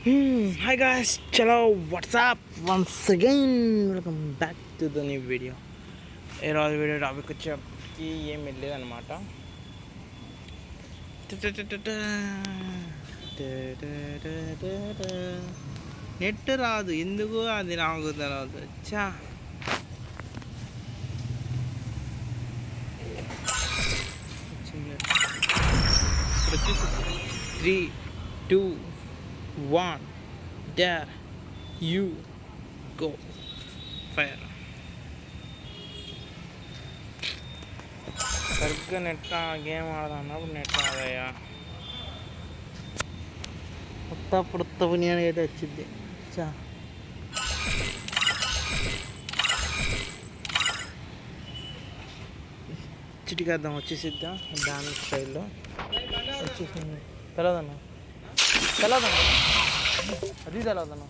Hi guys, chalo, what's up? Once again, welcome back to the new video. ఈరోజు video topic వచ్చేకి ఏం వెళ్ళలేదన్నమాట. Net రాదు, ఎందుకు అది నాకు తెలియదు. చా వచ్చేసి 3, 2, 1 there you go fire. సరిగ్గా నెట్ గేమ్ ఆడదన్నప్పుడు నెట్ రాదయ్యా. ఉత్త నేను అయితే వచ్చింది. చా చిటికేద్దాం, వచ్చేసిద్దాం దాని స్టైల్లో వచ్చేసింది. తెలదన్నా అది తెలదన్నా.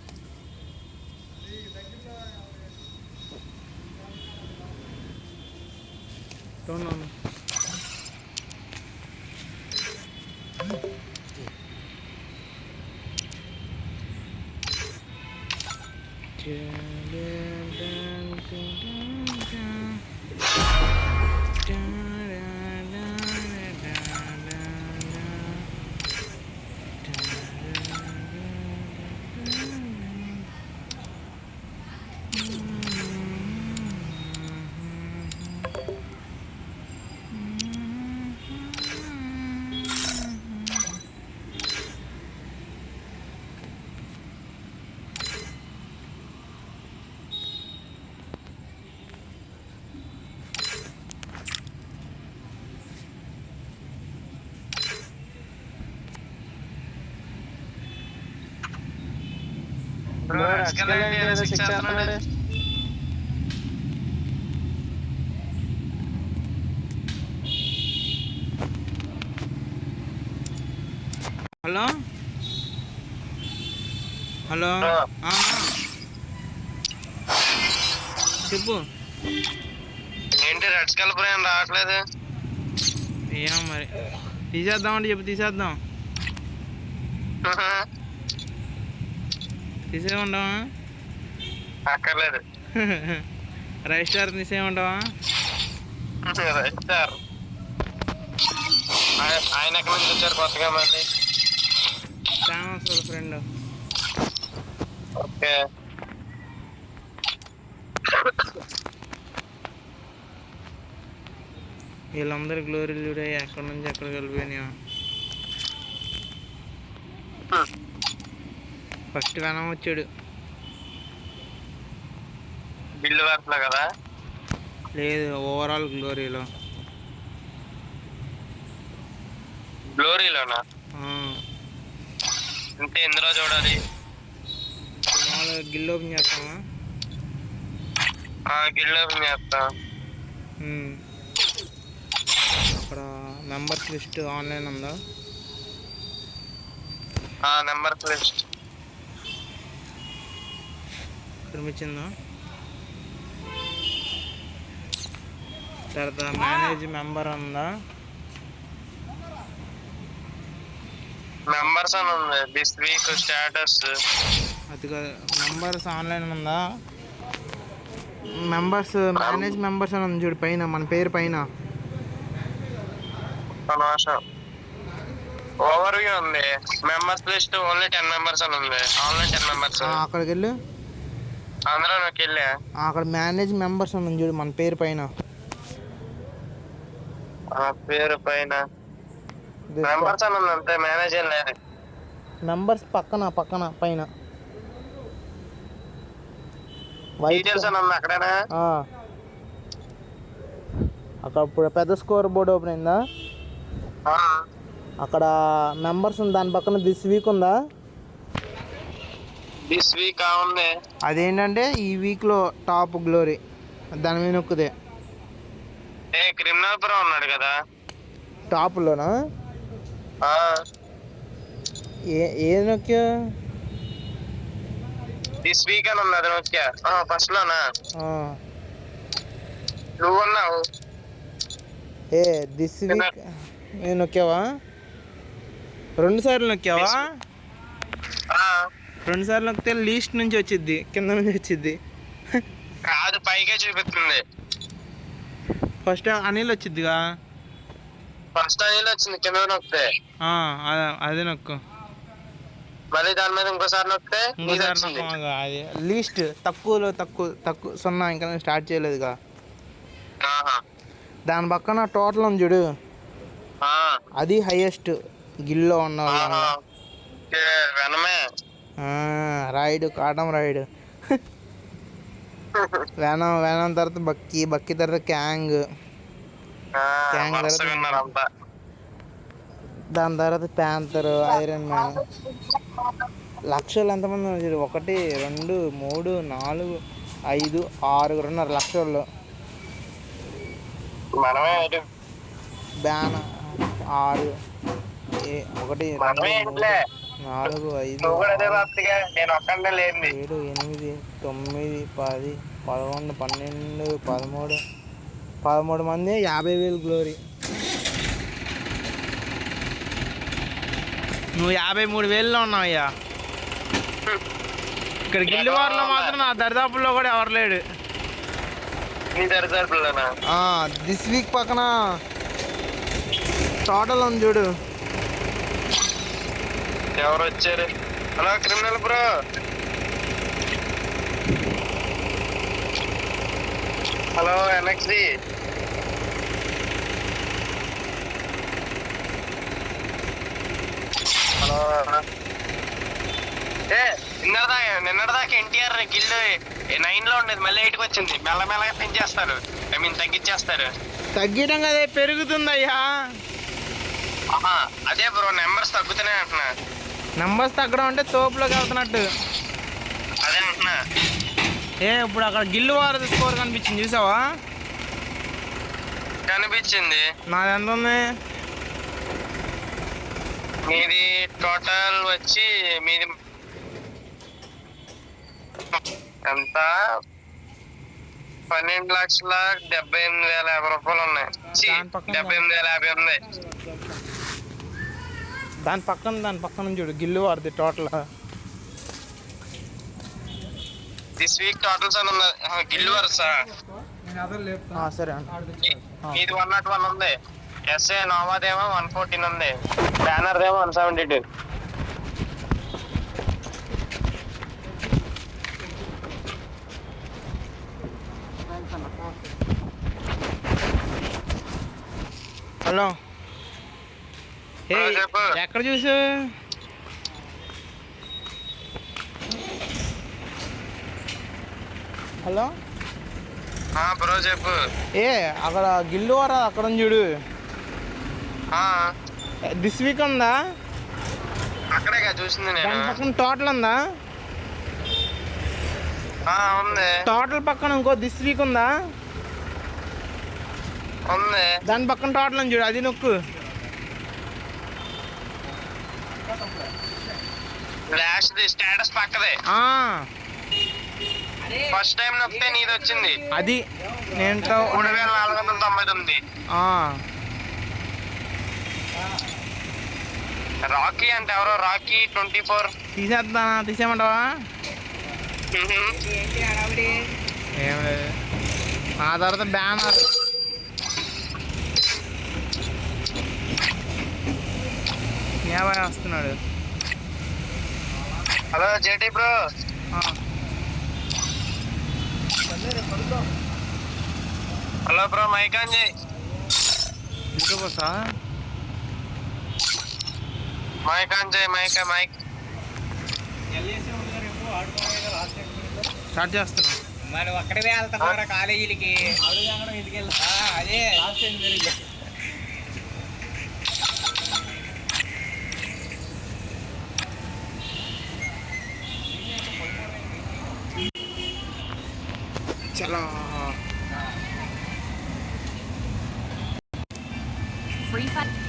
అవునవును, హలో హలో చెప్పు. ఏంటి రెడ్ స్కల్ బ్రెయిన్ రావట్లేదు? ఏమో మరి, తీసేద్దాం అంటే చెప్పు, తీసేద్దాం. తీసేయమంటావా? అక్కర్లేదు. రైస్టార్ తీసేయమంటావా? రైస్టార్ ఆయన ఎక్కడి నుంచి వచ్చారు కొత్తగా మళ్ళీ? ఫేమస్ వాళ్ళ ఫ్రెండ్. ఓకే, వీళ్ళందరూ గ్లోరీ లీడ్ అయ్యి ఎక్కడి నుంచి ఎక్కడికి వెళ్ళిపోయినా. ఫస్ట్ వెనం వచ్చాడు. బిల్లు వర్క్లో కదా? లేదు, ఓవరాల్ గ్లోరీలో. గ్లోరీలోనా? అంటే ఎందులో చూడాలి? గిల్ ఓపెన్ చేస్తామా? గిల్ ఓపెన్ చేస్తా. అక్కడ మెంబర్స్ లిస్ట్ ఆన్లైన్ ఉందా? నెంబర్స్ లిస్ట్ కనిపించిందా? తర్వాత మేనేజ్ మెంబర్ ఉందా? మెంబర్స్ అని ఉంది. దిస్ వీక్ స్టేటస్ అది కాదు, మెంబర్స్ ఆన్లైన్ ఉందా? మెంబర్స్ మేనేజ్ మెంబర్స్ అని ఉంది చూడు పైన, మన పేరు పైన. ఓవర్ వ్యూ ఉంది. మెంబర్స్ లిస్ట్ ఓన్లీ 10 మెంబర్స్ అని ఉంది. Online 10 members. అక్కడికి వెళ్ళు, అందరూ నాకు వెళ్ళా. అక్కడ మేనేజ్ మెంబర్స్ అని ఉంది చూడు మన పేరు పైన. పేరు పైన మెంబర్స్ అని ఉంది అంతే, మేనేజర్ లేదు. మెంబర్స్ పక్కన పైన డీటెయిల్స్ అని ఉంది అక్కడేనా? అక్కడ ఇప్పుడు పెద్ద స్కోర్ బోర్డు ఓపెన్ అయిందా? అక్కడ మెంబర్స్ ఉంది, దాని పక్కన దిస్ వీక్ ఉందా? దిస్ వీక్ ఉంది. అదేంటంటే ఈ వీక్లో టాప్ గ్లోరీ, దాని మీద నొక్కుదే. క్రిమినల్ ప్రో ఉన్నాడు కదా టాప్లోనా? ఏ నొక్కా? దిస్ వీక్ అని ఉంది, అది నొక్కా. ఫస్ట్ లోనా నువ్వు ఉన్నావు? దిస్ వీక్ నేను నొక్కావా? 2 సార్లు నొక్కావా? రెండు సార్లు నొక్కితే లీస్ట్ నుంచి వచ్చిద్ది, కింద నుంచి వచ్చిద్ది. కాదు, పైకే చూపిస్తుంది. ఫస్ట్ అనిల్ వచ్చిద్దిగా. ఫస్ట్ అనేది వచ్చింది కింద నొక్కితే. అదే నొక్కు. మళ్ళీ దాని మీద ఇంకోసారి నొక్కితే అది లీస్ట్ తక్కువలో తక్కువ తక్కువ 0 ఇంకా స్టార్ట్ చేయలేదుగా. దాని పక్కన టోటల్ ఉంది చూడు, అది హైయెస్ట్ గిల్లో ఉన్న రైడ్. కాటం రైడ్. వేనం తర్వాత బక్కి తర్వాత క్యాంగ్ తర్వాత దాని తర్వాత ప్యాంతర్, ఐరన్ మ్యాన్. లక్షలు ఎంతమంది ఉన్నారు? 1 2 3 4 5 6 లక్షల్లో. బ్యాన్ 6 1 2 3 4 5 6 7 8 9 10 11 12 13 మంది 50,000 గ్లోరీ. నువ్వు 53,000లో ఉన్నావయ్యా. ఇక్కడ గిల్లు వారిలో మాత్రం నా దరిదాపుల్లో కూడా ఎవరు లేడు. దిస్ వీక్ పక్కన టోటల్ ఉంది చూడు. ఎవరు వచ్చారు? Hello criminal bro. హలో ఎన్ఎక్స్డి. హలో. నిన్నటిదాకా ఎన్టీఆర్ గిల్లు 9లో ఉండేది, మళ్ళీ 8కి వచ్చింది. మెల్లమెల్లగా పెంచేస్తారు, తగ్గించేస్తారు. తగ్గడం అదే పెరుగుతుందయ్యా. అదే బ్రో, నెంబర్స్ తగ్గుతూనే అంటున్నా. నెంబర్స్ తగ్గడం అంటే తోపులోకి వెళ్తున్నట్టు. అదే అంటున్నా. ఇప్పుడు అక్కడ గిల్లు వారి స్కోర్ కనిపించింది, చూసావా? కనిపించింది. నాది ఎంత ఉంది? మీది టోటల్ వచ్చి మీది ఎంత? 12,78,050 రూపాయలు ఉన్నాయి. 78,050 ఉంది. దాని పక్కన చూడు గిల్లు వారిది టోటల్. దిస్ వీక్ టోటల్స్ అని ఉంది. గిల్లు వారసా? సరే. ఇది 101 ఉంది. ఎస్ఏ నోవాదేమో 114 ఉంది. బ్యానర్ ఏమో 172. హలో, ఎక్కడ చూసు? హలో బ్రో చెప్పు. అక్కడ గిల్లు వారా అక్కడ చూడు. దిస్ వీక్ ఉందా? అక్కడే చూసింది నేను. పక్కన టోటల్ ఉందా? ఉంది. టోటల్ పక్కన ఇంకో దిస్ వీక్ ఉందా? ఉంది. దాని పక్కన టోటల్ ఉంది చూడు, అది నొక్కు. స్టేటస్ పక్కదే. ఫస్ట్ టైం నొక్కితే నీది వచ్చింది. అది నేను 3,499. రాకీ అంటే ఎవరో రాకీ 24. తీసేయమంటావా? ఏం లేదు. ఆ తర్వాత బ్యానర్. ఏమై వస్తున్నాడు. Hello JT bro. Hello bro, mic on చేయి. ఇంకోసా మైక్ ఆన్ చేయి. మైక్ స్టార్ట్ చేస్తున్నా. మరి అక్కడే వెళ్తున్నారా కాలేజీలకి? అదే చలో. Free Fire